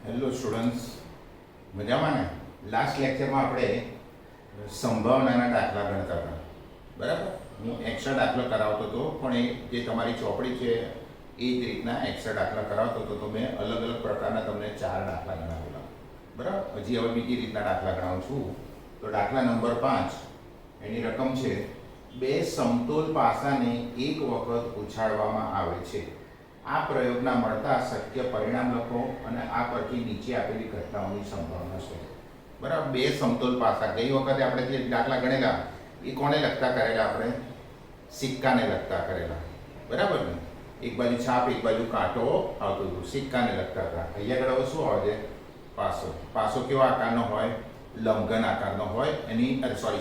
Hello students, મજામાં ને? Last લેક્ચરમાં આપણે સંભાવનાના દાખલા ગણતા હતા, બરાબર? હું એક્સ્ટ્રા દાખલો કરાવતો હતો, પણ એ જે તમારી ચોપડી છે એ જ રીતના એક્સ્ટ્રા દાખલા કરાવતો હતો. તો મેં અલગ અલગ પ્રકારના તમને 4 દાખલા ગણાવેલા, બરાબર? હજી હવે બીજી રીતના દાખલા ગણાવું છું. તો દાખલા નંબર 5, એની રકમ છે 2 સમતોલ પાસાને એક વખત ઉછાળવામાં આવે છે. આ પ્રયોગના મળતા શક્ય પરિણામ લખો અને આ પરથી નીચે આપેલી ઘટનાઓની સંભાવના શોધો. બરાબર? 2 સમતોલ પાસા. ગઈ વખતે આપણે જે દાખલા ગણેલા એ કોને લગતા કરેલા? આપણે સિક્કાને લગતા કરેલા, બરાબર ને? એક બાજુ છાપ, એક બાજુ કાંટો આવતું હતું, સિક્કાને લગતા હતા. અહીંયા આગળ શું આવે છે? પાસો. પાસો કેવા આકારનો હોય? લંબઘન આકારનો હોય. એની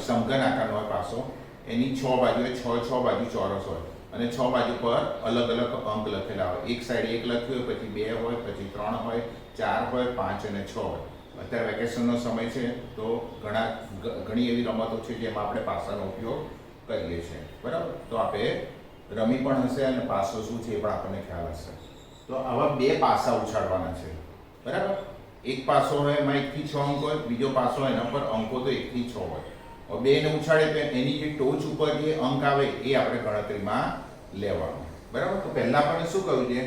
સમઘન આકારનો હોય પાસો. એની 6 બાજુએ 6 બાજુ ચોરસ હોય અને 6 બાજુ પર અલગ અલગ અંક લખેલા હોય. એક સાઈડ 1 લખ્યું હોય, પછી 2 હોય, પછી 3 હોય, 4 હોય, 5 અને 6 હોય. અત્યારે વેકેશનનો સમય છે, તો ઘણી એવી રમતો છે જેમાં આપણે પાસાનો ઉપયોગ કરીએ છીએ, બરાબર? તો આપણે રમી પણ હશે અને પાસો શું છે એ પણ આપણને ખ્યાલ હશે. તો આવા 2 પાસા ઉછાળવાના છે, બરાબર? એક પાસો હોય એમાં 1 થી 6 અંક હોય, બીજો પાસો હોય એના પર અંકો તો 1 થી 6 હોય. હવે 2 ને ઉછાળે તો એની જે ટોચ ઉપર જે અંક આવે એ આપણે ગણતરીમાં લેવાનું, બરાબર? તો પહેલા આપણે શું કહ્યું છે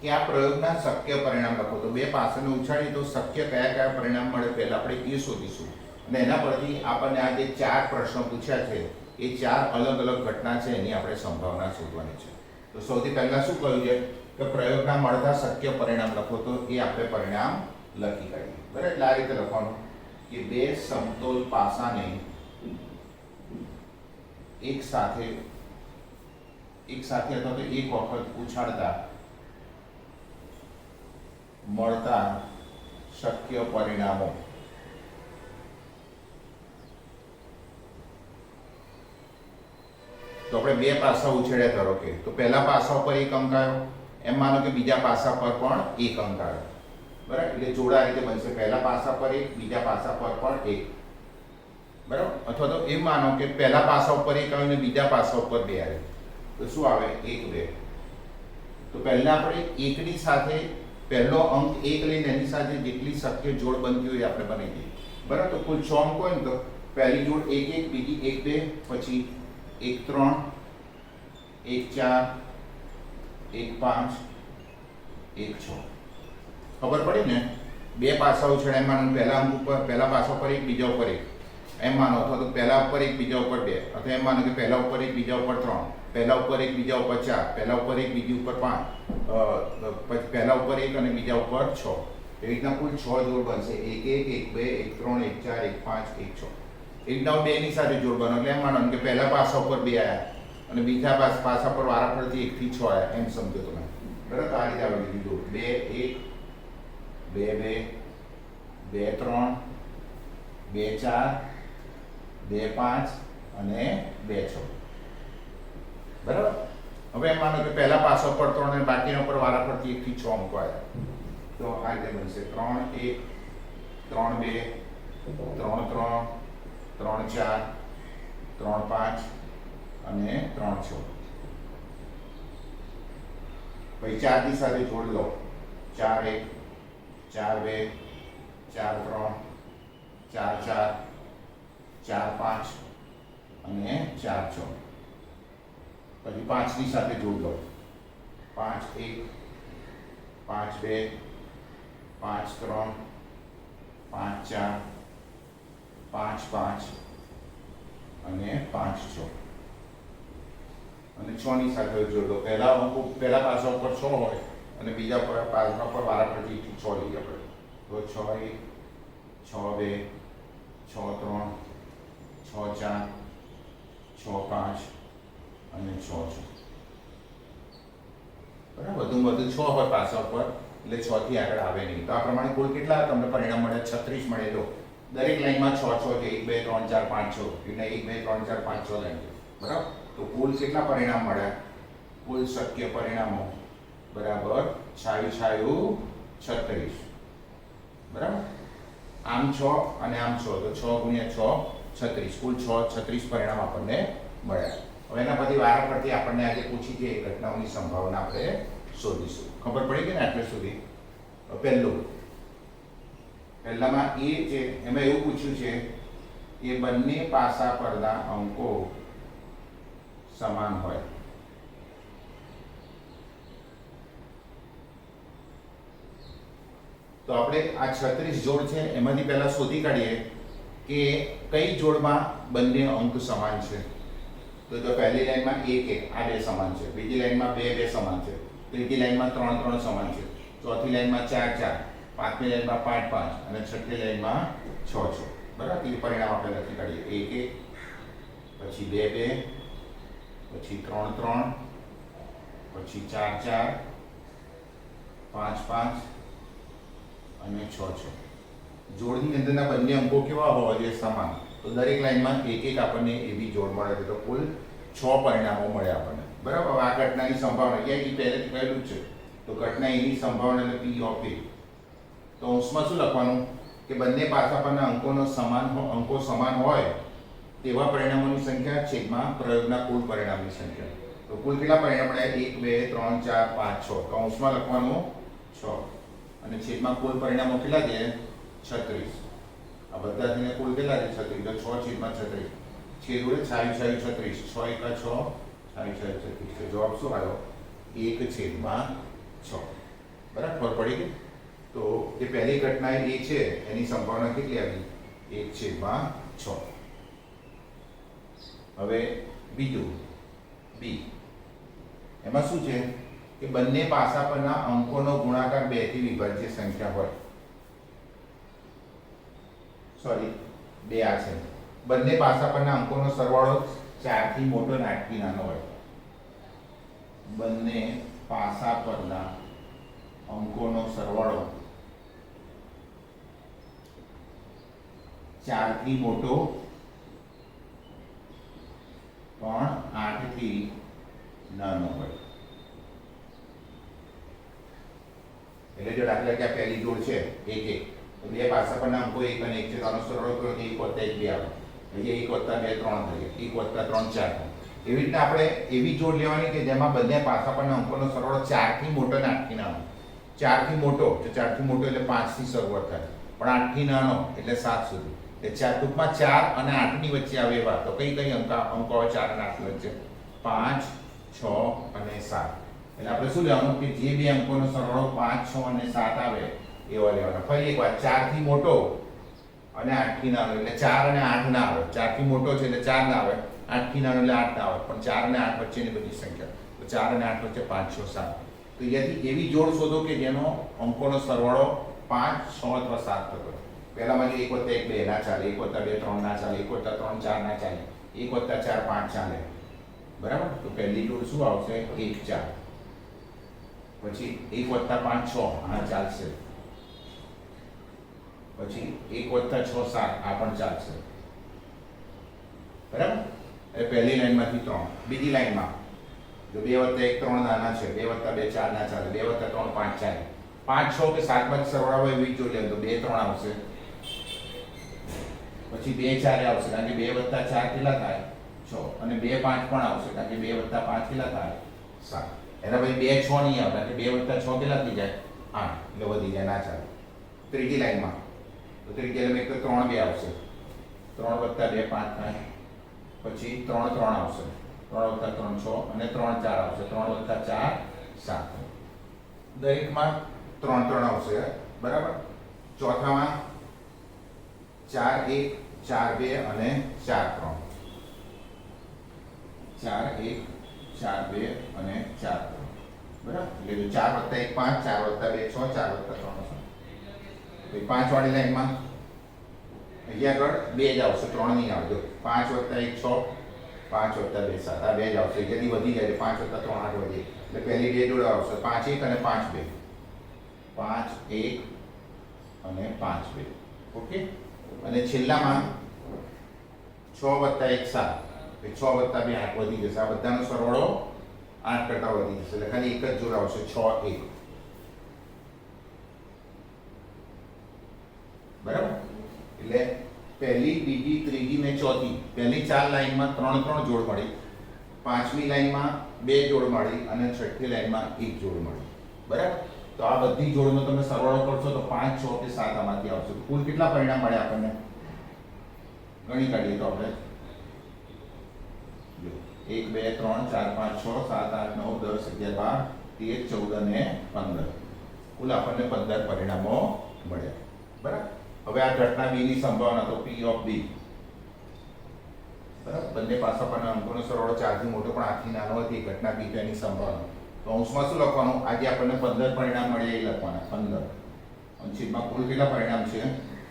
કે આ પ્રયોગના શક્ય પરિણામ લખો. તો 2 પાસાને ઉછાળી તો શક્ય કયા પરિણામ મળે પહેલા આપણે એ શોધીશું. અને એના પરથી આપણને આ જે 4 પ્રશ્નો પૂછ્યા છે એ 4 અલગ અલગ ઘટના છે એની આપણે સંભાવના શોધવાની છે. તો સૌથી પહેલા શું કહ્યું છે કે પ્રયોગના મળતા શક્ય પરિણામ લખો. તો એ આપણે પરિણામ લખી કાઢીએ, બરાબર? એટલે આ રીતે લખવાનું કે 2 સમતોલ પાસાને એક સાથે અથવા તો એક વખત ઉછાળતા મળતા શક્ય પરિણામો. તો આપણે 2 પાસા ઉછેડ્યા, ધારો કે તો પહેલા પાસા ઉપર 1 અંક આવ્યો, એમ માનો કે બીજા પાસા પર પણ 1 અંક આવ્યો, બરાબર? એટલે જોડા રીતે બનશે, પહેલા પાસા પર 1, બીજા પાસા પર પણ 1, બરાબર? અથવા તો એમ માનો કે પહેલા પાસા ઉપર 1 આવ્યું ને બીજા પાસા ઉપર 2 આવ્યું, તો શું આવે? 1 2. તો પહેલા આપણે 1 ની સાથે પહેલો અંક 1 લઈને એની સાથે જેટલી શક્ય જોડ બનતી હોય આપણે બનાવી દઈએ, બરાબર? તો કુલ 6 અંક હોય ને તો પહેલી જોડ 1 1, બીજી 1 2, પછી 1 3, 1 4, 1 5, 1 6. ખબર પડી ને? 2 પાસા ઉછળે એમ માનો પહેલા અંક ઉપર, પહેલા પાસા ઉપર 1, બીજા ઉપર 1 એમ માનો, અથવા તો પહેલા ઉપર 1, બીજા ઉપર 2, અથવા એમ માનો કે પહેલા ઉપર 1, બીજા ઉપર 3, પહેલા ઉપર 1, બીજા ઉપર 4, પહેલા ઉપર 1, બીજી ઉપર 5, પછી પહેલા ઉપર 1 અને બીજા ઉપર 6. એવી રીતના કુલ 6 જોડ બનશે. 1 1, 1 2, 1 3, 1 4, 1 5, 1 6. એવી રીતના 2 ની સાથે જોડ બનો. એટલે એમ માનો કે પહેલા પાસા ઉપર 2 આવ્યા અને બીજા પાસા પર વારાફરતી 1 થી 6 આવ્યા, એમ સમજો તમે, બરાબર? તો આ રીતે આવે બીજું 2 1, 2 2, 2 3, 2 4, 2 5 અને 2 6, બરાબર? હવે એમ માનો કે પહેલા પાસા પર 3 અને બાકીના પર વારાફરતી 1 થી 6 અંકો આવ્યા. તો આ રીતે બનશે 3 1, 3 2, 3 3, 3 4, 3 5 અને 3 6. પછી 4 ની સાથે જોડ લો. 4 1, 4 2, 4 3, 4 4, 4 5 અને 4 6. પછી 5 ની સાથે જોડ લો. 5 1, 5 2, 5 3, 5 4, 5 5 અને 5 6. અને 6 ની સાથે જોડ લો. પહેલા પાસા ઉપર 6 હોય અને બીજા પાસા પર વારાફરતી 6 લઈએ આપણે. તો 6 1, 6 2, 6 3, 6 4, 6 5 અને 6 6. બરાબર? બધું 6 હોય પાસા ઉપર, એટલે 6 થી આગળ આવે નહીં. તો આ પ્રમાણે કુલ કેટલા તમને પરિણામ મળે? 36 મળે. લો, દરેક લાઈનમાં 6 6 છે. 1 2 3 4 5 6, એટલે 1 2 3 4 5 6 લાઈન, બરાબર? તો કુલ કેટલા પરિણામ મળ્યા? કુલ શક્ય પરિણામો બરાબર 36, બરાબર? આમ 6 અને આમ 6, તો 6 ગુણ્યા 6 36, કુલ 36 પરિણામ આપણને મળ્યા. હવે એના પછી વારાફરતી આપણને આજે પૂછી છે એ ઘટનાઓની સંભાવના આપણે શોધીશું. ખબર પડી ગઈ ને આટલે સુધી? પહેલું પહેલામાં એ છે એમાં એવું પૂછ્યું છે કે બંને પાસા પરના અંકો સમાન હોય. તો આપણે આ 36 જોડ છે એમાંથી પહેલા શોધી કાઢીએ કે કઈ જોડમાં બંને અંક સમાન છે. તો પહેલી લાઈનમાં 1 1 આ બે સમાન છે, બીજી લાઈનમાં 2 2 સમાન છે, ત્રીજી લાઈનમાં 3 3 સમાન છે, ચોથી લાઈનમાં 4 4, પાંચમી લાઈનમાં 5 5 અને છઠ્ઠી લાઈનમાં 6 6. બરાબર. એ પરિણામ આપણે લખી કાઢીએ 1 1, પછી 2 2, પછી 3 3, પછી 4 4, 5 5 અને 6 6. જોડની અંદરના બંને અંકો કેવા હોવા જોઈએ? સમાન. તો દરેક લાઈનમાં 1 1 આપણને એવી જોડ મળે છે. તો કુલ 6 પરિણામો મળે આપણને. બરાબર. આ ઘટનાની સંભાવના એ પહેલેથી કહેલું જ છે. તો ઘટના એની સંભાવના એટલે P of A. તો અંશમાં શું લખવાનું કે બંને પાસા પરના અંકો સમાન હોય તેવા પરિણામોની સંખ્યા છેદમાં પ્રયોગના કુલ પરિણામની સંખ્યા. તો કુલ કેટલા પરિણામ મળ્યા? 1 2 3 4 5 6. તો અંશમાં લખવાનું 6 અને છેદમાં કુલ પરિણામો કેટલા છે? 36. આ બધા થઈને કુલ કેટલા છે? 36. તો 6 છેદમાં 36. છેદ ઉડે 6 6 36. 6 1 6, 6 6 36. તો જવાબ શું આવ્યો? 1 છેદમાં 6. બરાબર. ખબર પડી ગઈ? તો એ પહેલી ઘટના એ છે એની સંભાવના કેટલી આવી? 1 છેદમાં 6. હવે બીજું B. એમાં શું છે કે બંને પાસા પરના અંકોનો ગુણાકાર 2 થી વિભાજ્ય સંખ્યા હોય. સોરી, 2 આ છે. બંને પાસા પરના અંકોનો સરવાળો 4 થી મોટો અને 8 થી નાનો હોય. બંને પાસા પરના અંકોનો સરવાળો 4 થી મોટો પણ 8 થી નાનો હોય. એટલે જો દાખલા કે આ પહેલી જોડ છે 1 1, તો બે પાસા પરના અંકો 1 અને 1 છે. તો આનો સરવાળો કરો તો 1 + 1 2 આવે. એટલે 1 + 2 3 થાય, 1 + 3 4 થાય. એવી રીતના આપણે એવી જોડ લેવાની કે જેમાં બંને પાસા પરના અંકોનો સરવાળો 4 થી મોટો અને 8 થી નાનો. 4 થી મોટો, તો 4 થી મોટો એટલે 5 થી શરૂઆત થાય, પણ 8 થી નાનો એટલે 7 સુધી. એટલે ટૂંકમાં 4 અને 8 ની વચ્ચે આવે એવા. તો કઈ કઈ અંકો આવે 4 અને 8 ની વચ્ચે? 5 6 અને 7. એટલે આપણે શું લેવાનું કે જે બે અંકોનો સરવાળો 5 6 અને 7 આવે એવા લેવાના. ફરી એકવાર 4 થી મોટો અને 8 થી નાનો એટલે 4 અને 8 ના આવે. 4 થી મોટો છે એટલે 4 ના આવે, 8 થી નાનો એટલે 8 ના આવે, પણ 4 અને 8 વચ્ચેની બધી સંખ્યા. તો 4 અને 8 વચ્ચે 5 6 7. તો અહીંયાથી એવી જોડ શોધો કે જેનો અંકોનો સરવાળો 5 6 અથવા 7 થતો હોય. પહેલામાં જે 1 + 1 2 ના ચાલે, 1 + 2 3 ના ચાલે, 1 + 3 4 ના ચાલે, 1 + 4 5 ચાલે. બરાબર. તો પહેલી જોડ શું આવશે? 1 4. પછી 1 + 5 6 આ ચાલશે. પછી 1 + 6 7 આ પણ ચાલશે. બરાબર. એ પહેલી લાઈનમાંથી 3. બીજી લાઈનમાં જો 2 + 1 3 નાના છે, 2 + 2 4 ના ચાલે, 2 + 3 5 ચાલે. 5 6 કે 7 માં સરવાળો હોય એવી જોઈ લે તો 2 3 આવશે. પછી 2 4 આવશે કારણ કે 2 + 4 કેટલા થાય? 6. અને 2 5 પણ આવશે કારણ કે 2 + 5 કેટલા થાય? 7. એના પછી 2 6 નહીં આવે કારણ કે 2 + 6 કેટલા થઈ જાય? 8. એટલે વધી જાય, ના ચાલે. ત્રીજી લાઈનમાં તો ત્રીજી લાઈનમાં એક તો 3 2 આવશે, 3 + 2 5 થાય. પછી 3 3 આવશે, 3 + 3 6 અને 3 4 આવશે, 3 + 4 7. દરેકમાં 3 3 આવશે. બરાબર. ચોથામાં 4 1 4 2 અને 4 3. 4 1 4 2 અને 4 3. બરાબર. એટલે 4 + 1 5, 4 + 2 6, 4 + 3 7. તો 5 વાળી લાઈનમાં અહીંયા આગળ 2 જ આવશે, 3 નહીં આવજો. 5 + 1 6, 5 + 2 7. આ 2 જ આવશે. જેથી વધી જાય 5 + 3 8 વધી. એટલે પહેલી બે જોડ આવશે 5 1 અને 5 2. 5 1 અને 5 2. ઓકે. અને છેલ્લામાં 6 + 1 7. 6 + 2 8 વધી જશે. આ બધાનો સરવાળો 8 કરતા વધી જશે. એટલે ખાલી એક જ જોડ આવશે 6 1. બરાબર. એટલે પહેલી બીજી ત્રીજી ને ચોથી પહેલી 4 લાઈનમાં 3 3 જોડ મળી, પાંચમી લાઈનમાં 2 જોડ મળી અને છઠ્ઠી લાઈનમાં 1 જોડ મળી. બરાબર. તો આ બધી જોડનો તમે સરવાળો કરશો તો 5 6 કે 7 આમાંથી આવશે. કુલ કેટલા પરિણામ મળે આપણને ગણી કાઢીએ તો આપણે 1 2 3 4 5 6 7 8 9 10 11 12 13 14 અને 15 કુલ આપણને 15 પરિણામો મળ્યા. બરાબર. હવે આ ઘટના b ની સંભાવના તો p ઓફ b બરાબર. બંને પાસા પરના અંકોનો સરવાળો 4 થી મોટો પણ 8 થી નાનો હોય તે ઘટના b તેની સંભાવના. તો અંશમાં શું લખવાનું? આજે આપણને 15 પરિણામ મળ્યા એ લખવાના 15 અને છેદમાં કુલ કેટલા પરિણામ છે?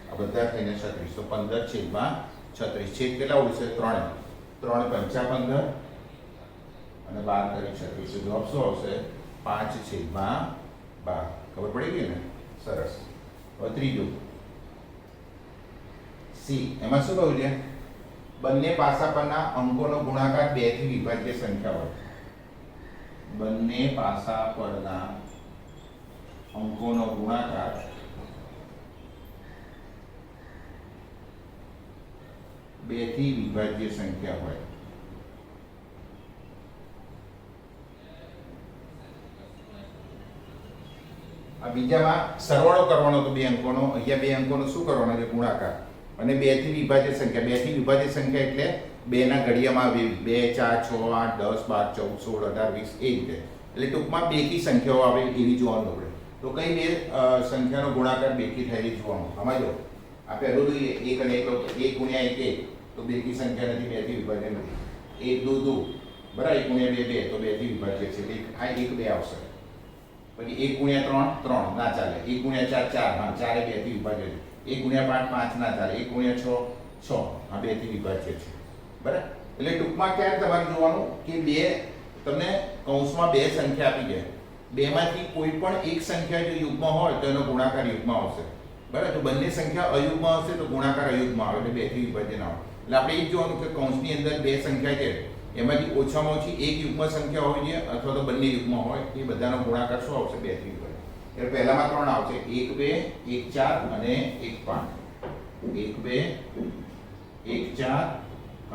આ બધા થઈને 36. તો 15 છેદમાં 36 છેદ કેટલા ઉડશે? 3 3 પંચા 15 અને 12 કરી 36. જવાબ શું આવશે? 5 છેદમાં 12. ખબર પડી ગઈ ને? સરસ. હવે ત્રીજું સી. એમાં શું કહ્યું છે? બંને પાસા પરના અંકોનો ગુણાકાર 2 થી વિભાજ્ય સંખ્યા હોય. બંને પાસા પરના અંકોનો ગુણાકાર 2 થી વિભાજ્ય સંખ્યા હોય. આ બીજામાં સરવાળો કરવાનો તો બે અંકોનો, અહીંયા બે અંકોનો શું કરવાનો છે? ગુણાકાર. અને 2 થી વિભાજ્ય સંખ્યા, 2 થી વિભાજ્ય સંખ્યા એટલે 2 ના ઘડિયામાં આવે 2 4 6 8 10 12 14 18 20 એ રીતે. એટલે ટૂંકમાં બેકી સંખ્યાઓ આવે એવી જોવાનું આપણે. તો કઈ બે સંખ્યાનો ગુણાકાર બેકી થયેલી જોવાનું. આમાં જો આ પહેલું જોઈએ 1 અને 1 1 ગુણ્યા 1 1 તો બેકી સંખ્યા નથી, 2 થી વિભાજ્ય નથી. 1 2 2 બરાબર, 1 ગુણ્યા 2 2 તો 2 થી વિભાજ્ય છે. આ 1 2 આવશે. પછી 1 ગુણ્યા 3 3 ના ચાલે. 1 ગુણ્યા 4 4 હા 4 એ 2 થી વિભાજ્ય છે. 1 ગુણ્યા 5 5 ના ચાલે. 1 ગુણ્યા 6 6 આ 2 થી વિભાજ્ય છે. બરાબર. એટલે ટૂંકમાં ક્યારે તમારે જોવાનું કે બે તમને કૌંસમાં બે સંખ્યા આપી જાય, બેમાંથી કોઈ પણ એક સંખ્યા જો યુગ્મ હોય તો એનો ગુણાકાર યુગ્મ આવશે. બરાબર. તો બંને સંખ્યા અયુગ્મ હશે તો ગુણાકાર અયુગ્મ આવે એટલે 2 થી વિભાજ્ય ના આવે. એટલે આપણે એ જ જોવાનું કે કૌંસની અંદર બે સંખ્યા છે એમાંથી ઓછામાં ઓછી એક યુગ્મ સંખ્યા હોવી જોઈએ અથવા તો બંને યુગ્મ હોય. એ બધાનો ગુણાકાર શું આવશે? 2 થી વિભાજ્ય. એટલે પહેલામાં 3 આવશે 1 2 1 4 અને 1 5. 1 2 1 4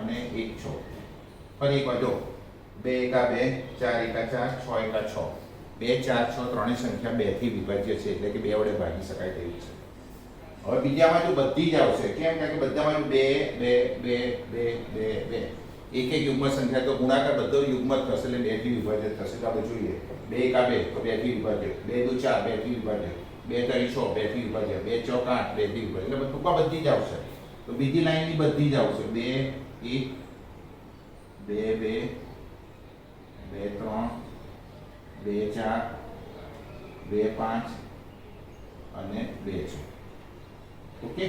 અને 1 6. ફરી એકવાર જો 2 1 2 4 1 4 6 1 6 2 4 6 ત્રણેય સંખ્યા 2 થી વિભાજ્ય છે એટલે કે 2 વડે ભાગી શકાય તેવી છે. હવે બીજામાં જો બધી જ આવશે. કેમ? કારણ કે બધામાં 2 2 2 2 2 2 એક એક યુગ્મ સંખ્યા તો ગુણાકાર બધો યુગ્મ જ થશે એટલે 2 થી વિભાજ્ય થશે. તો આપણે જોઈએ 2 1 2 તો 2 થી વિભાજ્ય, 2 2 4 2 થી વિભાજ્ય, 2 3 6 2 થી વિભાજ્ય, 2 4 8 2 થી વિભાજ્ય. એટલે ટૂંકમાં બધી જ આવશે. તો બીજી લાઈનની બધી જ આવશે 2 1 2 2 2 3 2 4 2 5 અને 2 6. ઓકે.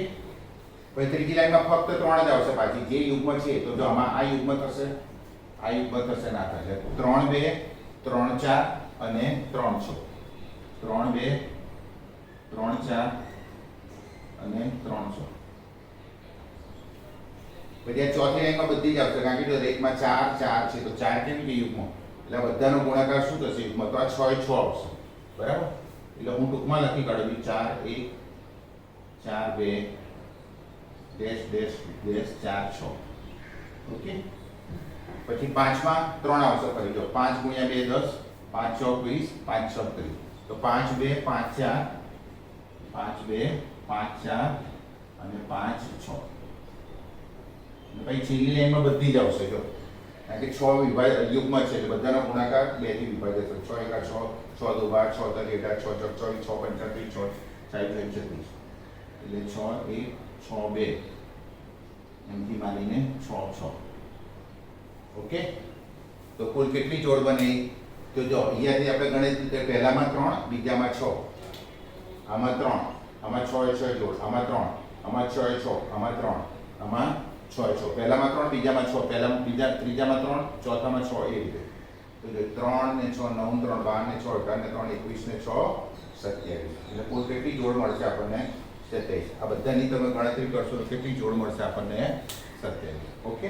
પછી ત્રીજી લાઈનમાં ફક્ત 3 જ આવશે પાછી જે યુગ્મ છે. તો જો આમાં આ યુગ્મ થશે, આ યુગ્મ થશે, ના થશે. 3 2 3 4 અને 3 6. 3 2 3 4 અને 3 6. પછી આ ચોથી લાઈનમાં બધી જ આવશે કારણ કે જો રેખમાં 4 4 છે તો 4 કેમ કે યુગ્મ એટલે બધાનો ગુણાકાર શું થશે? યુગ્મ. તો આ 6 6 આવશે. બરાબર. એટલે હું ટૂંકમાં લખી કાઢું 4 1 4 2 ડેશ ડેશ ડેશ 4 6. ઓકે. પછી 5માં 3 આવશે. ફરી જો 5 ગુણ્યા 2 10 5 6 20 5 6 30. તો 5 2 5 4 5 2 5 4 અને 5 6. પછી છેલ્લી લાઈનમાં બધી જ આવશે જો કારણ કે 6 વિભાજ્ય યુગ્મ છે એટલે બધાનો ગુણાકાર 2 થી વિભાજ્ય થશે. 6 1 6 6 2 12 6 3 18 6 24 6 35 6 40 એટલે 6 1 6 2 એમથી મારીને 6 6. ઓકે. તો કુલ કેટલી જોડ બની? તો જો અહીંયાથી આપણે ગણિત રીતે પહેલામાં 3 બીજામાં 6 આમાં 3 આમાં 6 6 જોડ આમાં 3 આમાં 6 6 આમાં 3 આમાં 6 6. પહેલામાં 3 બીજામાં 6 પહેલામાં બીજા ત્રીજામાં 3 ચોથામાં 6 એ રીતે. તો જો 3 ને 6 9 3 12 ને 6 18 ને 3 21 ને 6 27. એટલે કુલ કેટલી જોડ મળશે આપણને? 27. આ બધાની તમે ગણતરી કરશો તો કેટલી જોડ મળશે આપણને? 27. ઓકે.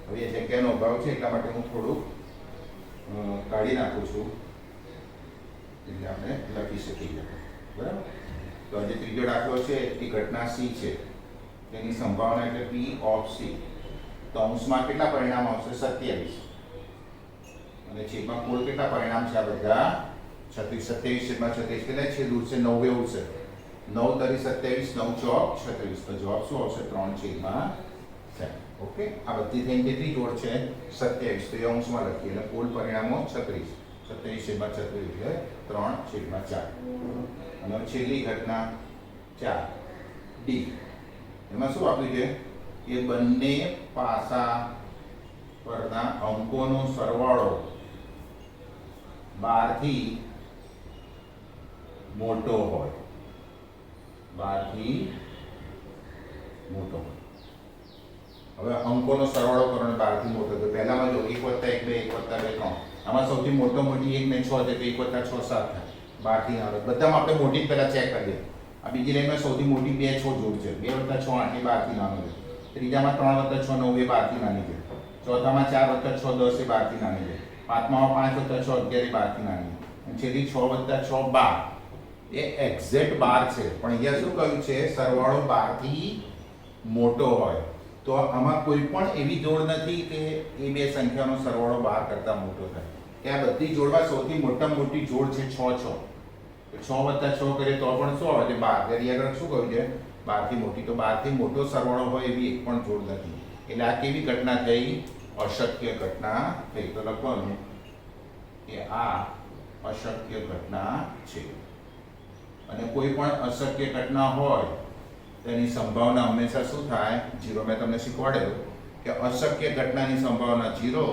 હવે એ જગ્યાનો અભાવ છે એટલા માટે હું થોડુંક કાઢી નાખું છું એટલે આપણે લખી શકીએ. બરાબર. તો આજે ત્રીજો દાખલો છે એ ઘટના સી છે તેની સંભાવના એટલે P ઓફ C. તો અંશમાં કેટલા પરિણામ આવશે? 27 અને છેદમાં કુલ કેટલા પરિણામ છે? આ બધા 36 27 છેદમાં 36 કેટલા છેદ ઉડશે 9 ઉડશે 9 તરી 27 9 ચોક 36 તો જવાબ શું આવશે 3 છેદમાં 4. ઓકે આ બધી થઈને કેટલી જોડ છે 27 તો એ અંશમાં લખીએ એટલે કુલ પરિણામો 36 27 છેદમાં 36 એટલે 3 છેદમાં 4. અને છેલ્લી ઘટના 4 ડી એમાં શું આપ્યું છે કે બંને પાસા પરના અંકોનો સરવાળો 12 થી મોટો હોય 12 થી મોટો હોય. હવે અંકોનો સરવાળો કરો ને 12 થી મોટો તો પહેલામાં જો 1 + 1 2 1 + 2 3 આમાં સૌથી મોટો મોટી 1 ને 6 છે તો 1 + 6 7 થાય 12 થી નાનો બધામાં આપણે મોટી જ પહેલા ચેક કરીએ. આ બીજી લાઈનમાં સૌથી મોટી 2 6 જોડ છે 2 + 6 8 એ 12 થી નાનો છે. ત્રીજામાં 3 + 6 9 એ 12 થી નાની છે. ચોથામાં 4 + 6 10 એ 12 થી નાની છે. પાંચમામાં 5 + 6 11 એ 12 થી નાની અને છેલ્લી 6 + 6 12 એ એક્ઝેક્ટ 12 છે પણ અહીંયા શું કહ્યું છે સરવાળો 12 થી મોટો હોય તો આમાં કોઈ પણ એવી જોડ નથી કે એ બે સંખ્યાનો સરવાળો 12 કરતા મોટો થાય કે આ બધી જોડમાં સૌથી મોટામાં મોટી જોડ છે 6 6 તો 6 + 6 કરીએ તો પણ શું આવે છે 12 તેની આગળ શું કહ્યું છે 12 થી મોટી તો 12 થી મોટો સરવાળો હોય એવી એક પણ જોડ નથી એટલે આ કેવી ઘટના થઈ અશક્ય ઘટના થઈ તો લખવાનું કે આ અશક્ય ઘટના છે. અને કોઈ પણ અશક્ય ઘટના હોય તેની સંભાવના હંમેશા શું થાય 0. મેં તમને શીખવાડેલું કે અશક્ય ઘટનાની સંભાવના 0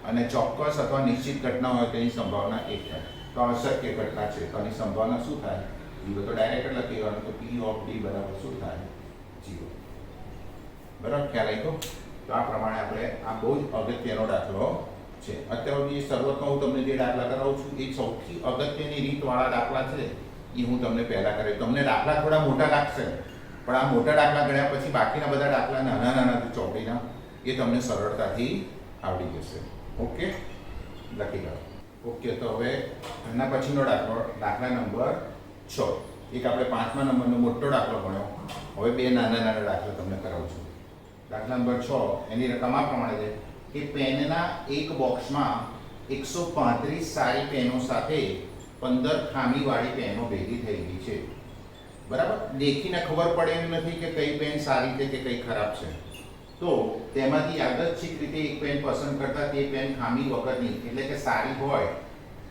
અને ચોક્કસ અથવા નિશ્ચિત ઘટના હોય તેની સંભાવના 1 થાય. તો અશક્ય ઘટના છે તો આની સંભાવના શું થાય 0. તો ડાયરેક્ટ લખી દેવાનું તો P of D બરાબર શું થાય 0. બરાબર ખ્યાલ આવ્યો. તો આ પ્રમાણે આપણે આ બહુ જ અગત્યનો દાખલો છે. અત્યાર સુધી શરૂઆતમાં હું તમને જે દાખલા કરાવું છું એ સૌથી અગત્યની રીતવાળા દાખલા છે એ હું તમને પહેલા કરાવી. તમને દાખલા થોડા મોટા લાગશે પણ આ મોટા દાખલા ગણ્યા પછી બાકીના બધા દાખલા નાના નાના ચોપડીના એ તમને સરળતાથી આવડી જશે. ઓકે લખી લો. ઓકે તો હવે એના પછીનો દાખલો દાખલા નંબર 6. એક આપણે 5મા નંબરનો મોટો દાખલો ભણ્યો. હવે બે નાના નાના દાખલા તમને કરાવું છું. દાખલા નંબર 6 એની રકમ આ પ્રમાણે છે કે પેનના એક બોક્સમાં 135 સારી પેનો સાથે 15 ખામીવાળી પેનો ભેગી થઈ ગઈ છે. બરાબર દેખીને ખબર પડે એમ નથી કે કઈ પેન સારી છે કે કઈ ખરાબ છે. તો તેમાંથી યાદચ્છિક રીતે એક પેન પસંદ કરતા તે પેન ખામી વગરની એટલે કે સારી હોય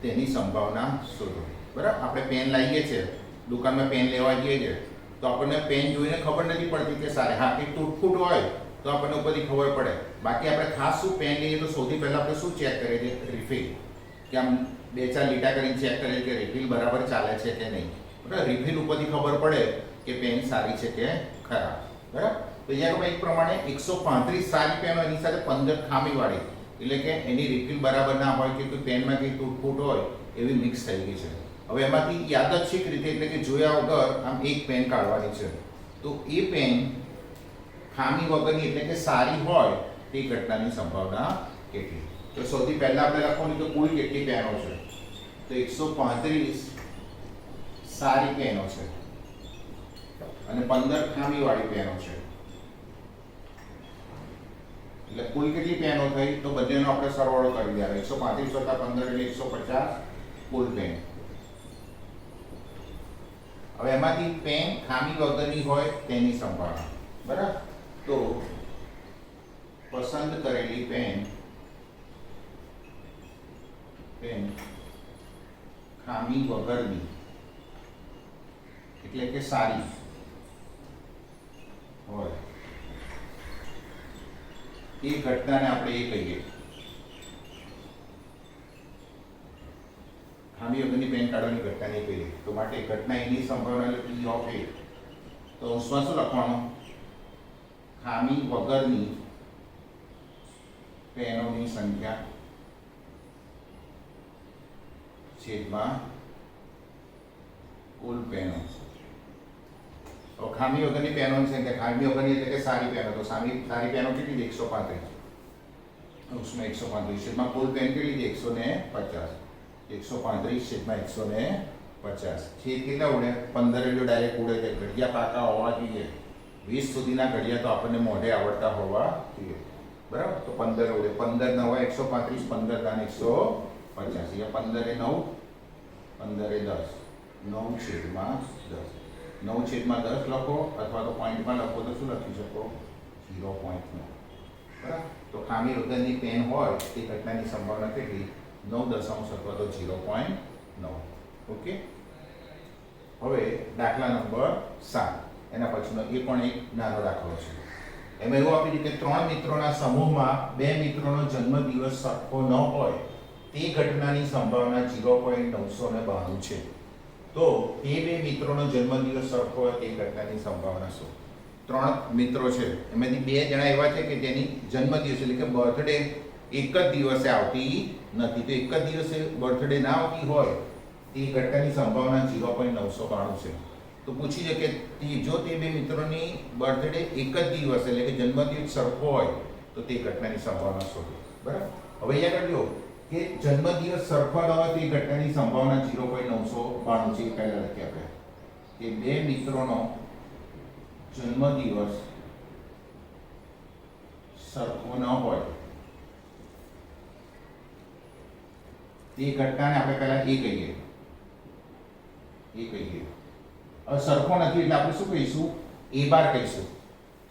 તેની સંભાવના શોધો. બરાબર આપણે પેન લાવીએ છીએ દુકાનમાં પેન લેવા જઈએ છીએ તો આપણને પેન જોઈને ખબર નથી પડતી કે સારી હા કે તૂટફૂટ હોય તો આપણને ઉપરથી ખબર પડે. બાકી આપણે ખાસ શું પેન લઈએ તો સૌથી પહેલાં આપણે શું ચેક કરીએ છીએ રિફિલ કે આમ 2-4 લીટા કરીને ચેક કરીએ કે રિફિલ બરાબર ચાલે છે કે નહીં. બરાબર રિફિલ ઉપરથી ખબર પડે કે પેન સારી છે કે ખરાબ. બરાબર તો અહીંયા એક પ્રમાણે 135 સારી પેનો એની સાથે 15 ખામીવાળી એટલે કે એની રિફિલ બરાબર ના હોય કે કોઈ પેનમાં કંઈ તૂટફૂટ હોય એવી મિક્સ થઈ ગઈ છે. હવે એમાંથી યાદચ્છિક રીતે એટલે કે જોયા વગર આમ એક પેન કાઢવાની છે. તો એ પેન ખામી વગરની એટલે કે સારી હોય તે ઘટનાની સંભાવના કેટલી. તો સૌથી પહેલા આપણે લખવાનું તો કુલ કેટલી પેનો છે તો 135 સારી પેનો છે અને 15 ખામીવાળી પેનો છે એટલે કુલ કેટલી પેનો થઈ તો બંનેનો આપણે સરવાળો કરી દેવાનો 135 + 15 એટલે 150 કુલ પેન. હવે એમાંથી પેન ખામી વગરની હોય તેની સંભાવના. બરાબર તો પસંદ કરેલી પેન ખામી વગરની એટલે કે સારી હોય એ ઘટનાને આપણે એ કહીએ ખામી વગરની પેન કાઢવાની ઘટનાને કહીએ. તો માટે ઘટના એની સંભાવના એટલે P of A. તો અંશમાં શું લખવાનું ખામી વગરની પેનોની સંખ્યા છેદમાં કુલ પેનો. તો ખામી વગરની પેનોની સંખ્યા ખામી વગરની એટલે કે સારી પેનો તો સારી પેનો કેટલી 135 उसमें 135 છેદમાં કુલ પેન કેટલી 150 135 છેદમાં 150 છેદ કેટલા ઉડે 15 એટલે ડાયરેક્ટ ઉડે છે. ઘડિયા પાકા હોવા જોઈએ 20 સુધીના ઘડિયા તો આપણને મોઢે આવડતા હોવા જોઈએ. બરાબર તો 15 ઉડે 15 9 135 15 દાન 150 અહીંયા 15 એ 9 15 15 એ 10, 9/10. 9/10 લખો અથવા તો પોઈન્ટમાં લખો તો શું લખી શકો? 0.9. બરાબર? તો ખામી વગરની પેન હોય તે ઘટનાની સંભાવના કેટલી? 9 અથવા તો 0.9. ઓકે. હવે દાખલા નંબર 7, એના પછીનો એ પણ એક નાનો દાખલો છે. એમાં એવું આપ્યું છે કે 3 મિત્રોના સમૂહમાં 2 મિત્રોનો જન્મદિવસ સરખો ન હોય તે ઘટનાની સંભાવના 0.992 છે. તો એ 2 મિત્રોનો જન્મદિવસ સરખો હોય તે ઘટનાની સંભાવના શું? 3 મિત્રો છે, એમાંથી 2 જણા એવા છે કે જેની જન્મદિવસ એટલે કે બર્થડે એક જ દિવસે આવતી નથી. તો એક જ દિવસે બર્થડે ના આવતી હોય તે ઘટનાની સંભાવના 0.992 છે. તો પૂછી છે કે જો તે 2 મિત્રોની બર્થડે એક જ દિવસ એટલે કે જન્મદિવસ સરખો હોય તો તે ઘટનાની સંભાવના શોધો. બરાબર? હવે અહીંયા કરજો કે જન્મદિવસ સરખો ન હોય તે ઘટનાની સંભાવના 0.992 છે. પહેલા લખી આપણે કે 2 મિત્રોનો જન્મદિવસ સરખો ન હોય તે ઘટનાને આપણે પહેલા એ કહીએ. હવે સરખો નથી એટલે આપણે શું કહીશું? એ બાર કહીશું.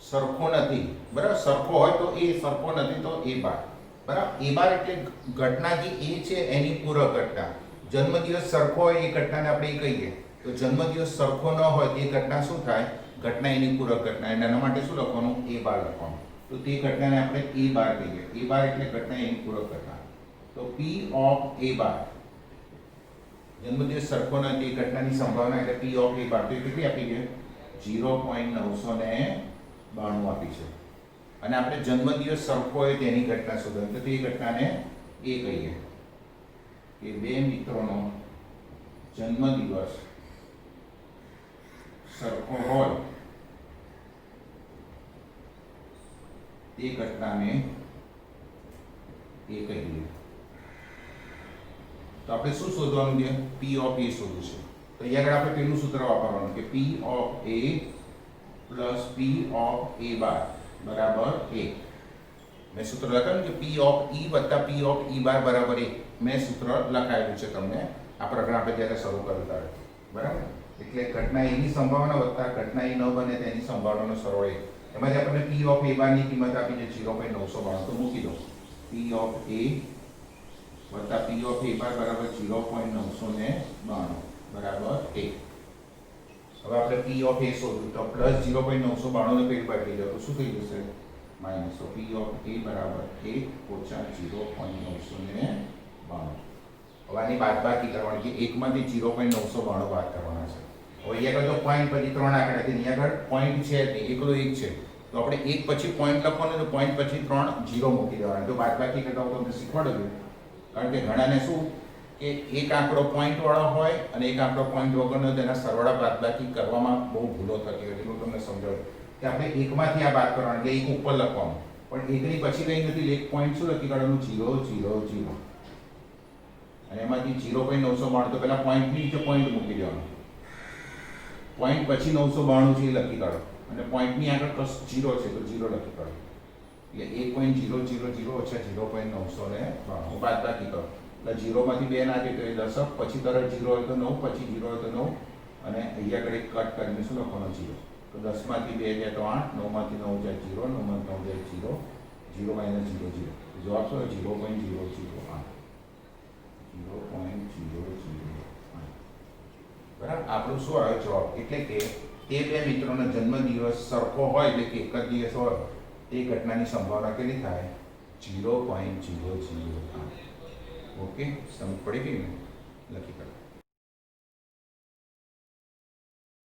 સરખો નથી, બરાબર? સરખો હોય તો એ, સરખો નથી તો એ બાર. બરાબર? એ બાર એટલે ઘટના જે એ છે એની પૂરક ઘટના. જન્મદિવસ સરખો હોય એ ઘટનાને આપણે એ કહીએ. તો જન્મદિવસ સરખો ન હોય તે ઘટના શું થાય? ઘટના એની પૂરક ઘટના. એના માટે શું લખવાનું? એ બાર લખવાનું. તો તે ઘટનાને આપણે એ બાર કહીએ. એ બાર એટલે ઘટના એની પૂરક ઘટના. તો P of A બાર, જન્મદિવસ સરખો ન તે ઘટનાની સંભાવના એટલે P of A બાર. તો કેટલી આપી છે? 0.992 આપી છે. અને આપણે જન્મદિવસ સરખો હોય તેની ઘટના શોધવાની, તો તે ઘટનાને એ કહીએ કે 2 મિત્રોનો જન્મદિવસ સરખો હોય તે ઘટનાને એ કહીએ. તો આપણે શું શોધવાનું છે? P of A શોધવું છે. તો અહીંયા આગળ આપણે પેલું સૂત્ર વાપરવાનું કે P of A plus P of A બાર બરાબર 1. મેં સૂત્ર લખાયું કે P of E વત્તા P of E બાર બરાબર 1. મેં સૂત્ર લખાયેલું છે તમને આ પ્રકરણ આપણે જ્યારે શરૂ કર્યું ત્યારે. બરાબર? એટલે ઘટના એની સંભાવના વત્તા ઘટના એ ન બને તેની સંભાવનાનો સરવાળો 1. એમાંથી આપણને P of A બારની કિંમત આપી છે 0.992. તો મૂકી દો. P of A વત્તા P of A બાર બરાબર 0.992 બરાબર 1. હવે આપણે P of A શોધ્યું તો પ્લસ 0.992 ને પેલી બાજુ લઈ જાઓ તો શું થઈ જશે? માઈનસ. તો P of A બરાબર 1 ઓછા 0.992. હવે આની બાદબાકી કરવાની કે 1 માંથી 0.992 બાદ કરવાના છે. હવે અહીંયા આગળ જો પોઈન્ટ પછી 3 આંકડા છે, અહીંયા આગળ પોઈન્ટ છે નહીં, એકલો 1 છે. તો આપણે 1 પછી પોઈન્ટ લખવાનું, તો પોઈન્ટ પછી 3 0 મૂકી દેવાના. તો બાદબાકી કરતા હું તમને શીખવાડું. કારણ કે ઘણાને શું કે એક આંકડો પોઈન્ટ વાળો હોય અને એક આંકડો પોઈન્ટ વગરનો, તેના સરવાળા બાદબાકી કરવામાં બહુ ભૂલો થતી હોય. હું તમને સમજાવું કે આપણે 1 માંથી આ બાદ કરવાનું એટલે 1 ઉપર લખવાનું, પણ 1 ની પછી કંઈ નથી. એક પોઈન્ટ શું લખી કાઢવાનું? 0 0 0. અને એમાંથી 0.992 તો પહેલા પોઈન્ટની નીચે પોઈન્ટ મૂકી દેવાનો. પોઈન્ટ પછી 992 છે એ લખી કાઢો અને પોઈન્ટની આગળ પ્લસ 0 છે તો 0 લખી કાઢો. એટલે 1.000 ઓછા 0.992 બાદબાકી કરો. એટલે 0 માંથી 2 ના જાય તો એ 10, પછી તરત 0 હોય તો 9, પછી 0 હોય તો 9, અને અહીંયા આગળ એક કટ કરીને શું લખવાનો? 0. તો 10 માંથી 2 જાય તો 8, 9 માંથી 9 જાય 0, 9 માંથી 9 જાય 0, 0 માઇનસ 0 0. જવાબ શું? 0.008. 0.008. બરાબર? આપણું શું આવે જવાબ? એટલે કે તે 2 મિત્રોનો જન્મદિવસ સરખો હોય એટલે કે એક જ દિવસ હોય તે ઘટનાની સંભાવના કેટલી થાય? 0.008. ઓકે, સમજ પડી ગઈ ને? લખી કાઢો.